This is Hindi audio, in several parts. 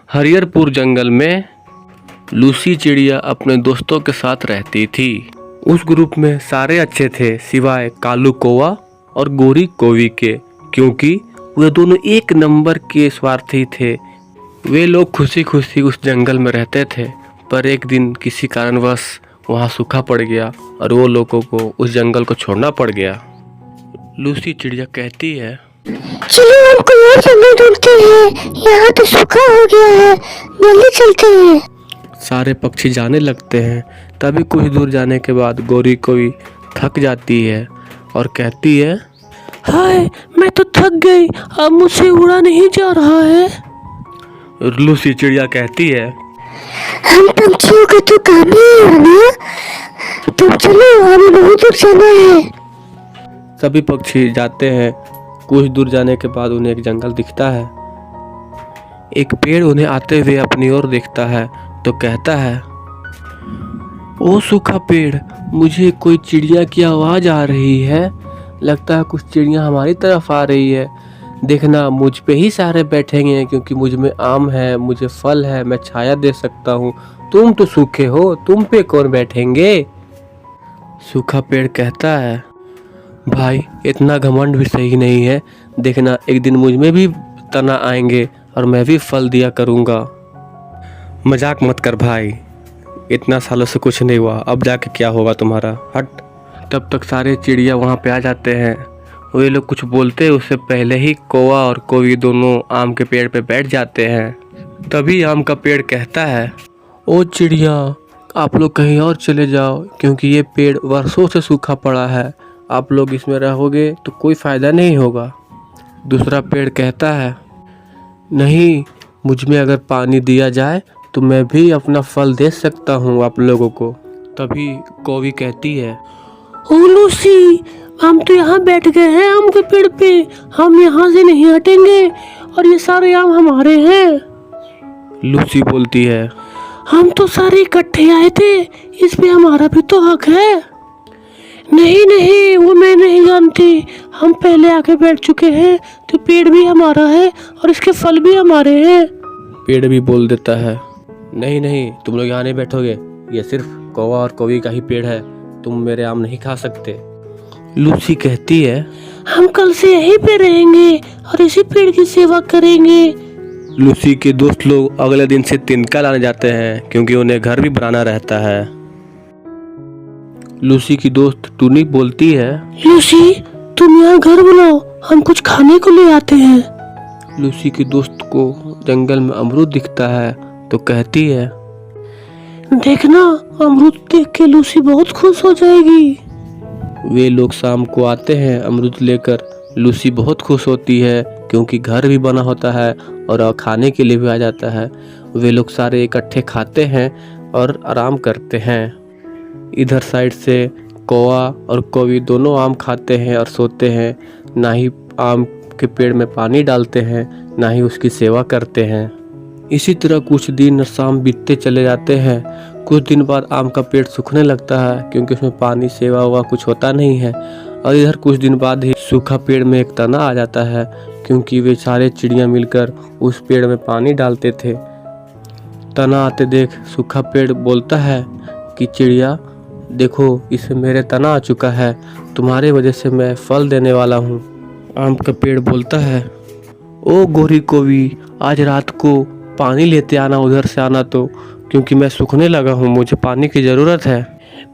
हरिहरपुर जंगल में लूसी चिड़िया अपने दोस्तों के साथ रहती थी। उस ग्रुप में सारे अच्छे थे सिवाय कालू कौवा और गोरी कौवी के, क्योंकि वे दोनों एक नंबर के स्वार्थी थे। वे लोग खुशी खुशी उस जंगल में रहते थे, पर एक दिन किसी कारणवश वहाँ सूखा पड़ गया और वो लोगों को उस जंगल को छोड़ना पड़ गया। लूसी चिड़िया कहती है, चलो हम कोई और जंगल ढूंढते हैं, यहाँ तो सूखा हो गया है, जल्दी चलते हैं। सारे पक्षी जाने लगते हैं। तभी कुछ दूर जाने के बाद गोरी कौवी थक जाती है और कहती है, हाय मैं तो थक गई, अब मुझसे उड़ा नहीं जा रहा है। लूसी चिड़िया कहती है, हम पंछियों का तो काम ही है ना, तुम चलो, हमें बहुत दूर जाना है। सभी पक्षी जाते हैं। कुछ दूर जाने के बाद उन्हें एक जंगल दिखता है। एक पेड़ उन्हें आते हुए अपनी ओर देखता है तो कहता है, ओ सूखा पेड़, मुझे कोई चिड़िया की आवाज़ आ रही है। लगता है कुछ चिड़िया हमारी तरफ आ रही है। देखना मुझ पे ही सारे बैठेंगे, क्योंकि मुझ में आम है, मुझे फल है, मैं छाया दे सकता हूँ। तुम तो सूखे हो, तुम पे कौन बैठेंगे। सूखा पेड़ कहता है, भाई इतना घमंड भी सही नहीं है। देखना एक दिन मुझ में भी तना आएंगे और मैं भी फल दिया करूँगा। मजाक मत कर भाई, इतना सालों से कुछ नहीं हुआ, अब जाके क्या होगा तुम्हारा, हट। तब तक सारे चिड़िया वहाँ पे आ जाते हैं। वे लोग कुछ बोलते उससे पहले ही कौवा और कौवी दोनों आम के पेड़ पे बैठ जाते हैं। तभी आम का पेड़ कहता है, ओ चिड़िया, आप लोग कहीं और चले जाओ, क्योंकि ये पेड़ वर्षों से सूखा पड़ा है। आप लोग इसमें रहोगे तो कोई फ़ायदा नहीं होगा। दूसरा पेड़ कहता है, नहीं, मुझ में अगर पानी दिया जाए तो मैं भी अपना फल दे सकता हूँ आप लोगों को। तभी कौवी कहती है, ओ लूसी, हम तो यहाँ बैठ गए हैं आम के पेड़ पे, हम यहाँ से नहीं हटेंगे और ये सारे आम हमारे हैं। लूसी बोलती है, हम तो सारे इकट्ठे आए थे, इस पे हमारा भी तो हक है। नहीं नहीं, वो मैं नहीं जानती, हम पहले आके बैठ चुके हैं, तो पेड़ भी हमारा है और इसके फल भी हमारे हैं। पेड़ भी बोल देता है, नहीं नहीं, तुम लोग यहाँ नहीं बैठोगे, ये सिर्फ कौवा और कौवी का ही पेड़ है, तुम मेरे आम नहीं खा सकते। लूसी कहती है, हम कल से यहीं पे रहेंगे और इसी पेड़ की सेवा करेंगे। लूसी के दोस्त लोग अगले दिन से तिनका लाने जाते हैं, क्योंकि उन्हें घर भी बनाना रहता है। लूसी की दोस्त टूनी बोलती है, लूसी, तुम यहाँ घर बनाओ, हम कुछ खाने को ले आते हैं। लूसी की दोस्त को जंगल में अमरूद दिखता है तो कहती है, देखना, अमरूद देख के लूसी बहुत खुश हो जाएगी। वे लोग शाम को आते हैं अमरूद लेकर। लूसी बहुत खुश होती है, क्योंकि घर भी बना होता है और खाने के लिए भी आ जाता है। वे लोग सारे इकट्ठे खाते हैं और आराम करते हैं। इधर साइड से कौवा और कौवी दोनों आम खाते हैं और सोते हैं। ना ही आम के पेड़ में पानी डालते हैं, ना ही उसकी सेवा करते हैं। इसी तरह कुछ दिन शाम बीतते चले जाते हैं। कुछ दिन बाद आम का पेड़ सूखने लगता है, क्योंकि उसमें पानी सेवा हुआ कुछ होता नहीं है। और इधर कुछ दिन बाद ही सूखा पेड़ में एक तना आ जाता है, क्योंकि वे सारे चिड़िया मिलकर उस पेड़ में पानी डालते थे। तना आते देख सूखा पेड़ बोलता है कि चिड़िया देखो, इसमें मेरे तना आ चुका है, तुम्हारे वजह से मैं फल देने वाला हूँ। आम का पेड़ बोलता है, ओ गोरी कौवी, आज रात को पानी लेते आना, उधर से आना तो, क्योंकि मैं सूखने लगा हूँ, मुझे पानी की ज़रूरत है।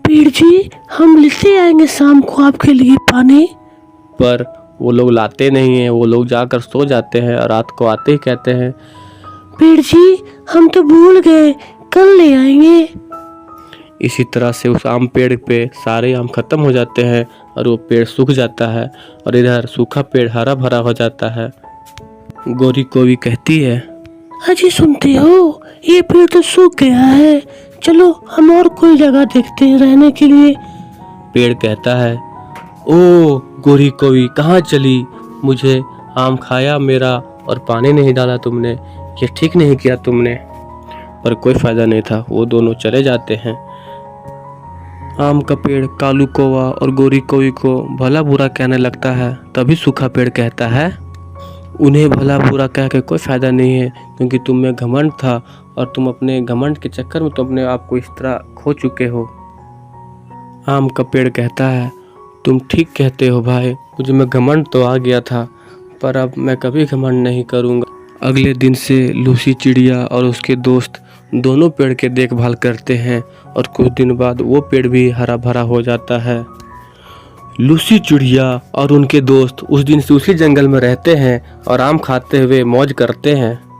पेड़ जी, हम लेते आएंगे शाम को आपके लिए पानी। पर वो लोग लाते नहीं हैं, वो लोग जाकर सो जाते हैं और रात को आते ही कहते हैं, पेड़ जी, हम तो भूल गए, कल ले आएंगे। इसी तरह से उस आम पेड़ पे सारे आम खत्म हो जाते हैं और वो पेड़ सूख जाता है और इधर सूखा पेड़ हरा भरा हो जाता है। गोरी कौवी कहती है, अजी सुनते हो, ये पेड़ तो सूख गया है, चलो हम और कोई जगह देखते हैं रहने के लिए। पेड़ कहता है, ओ गोरी कौवी, कहाँ चली, मुझे आम खाया मेरा और पानी नहीं डाला तुमने, ये ठीक नहीं किया तुमने। पर कोई फ़ायदा नहीं था, वो दोनों चले जाते हैं। आम का पेड़ कालू कौवा और गोरी कौवी को भला बुरा कहने लगता है। तभी सूखा पेड़ कहता है, उन्हें भला बुरा कह के कोई फ़ायदा नहीं है, क्योंकि तुम में घमंड था और तुम अपने घमंड के चक्कर में तुम अपने आप को इस तरह खो चुके हो। आम का पेड़ कहता है, तुम ठीक कहते हो भाई, मुझे में घमंड तो आ गया था, पर अब मैं कभी घमंड नहीं करूँगा। अगले दिन से लूसी चिड़िया और उसके दोस्त दोनों पेड़ के देखभाल करते हैं और कुछ दिन बाद वो पेड़ भी हरा भरा हो जाता है। लूसी चिड़िया और उनके दोस्त उस दिन से उसी जंगल में रहते हैं और आम खाते हुए मौज करते हैं।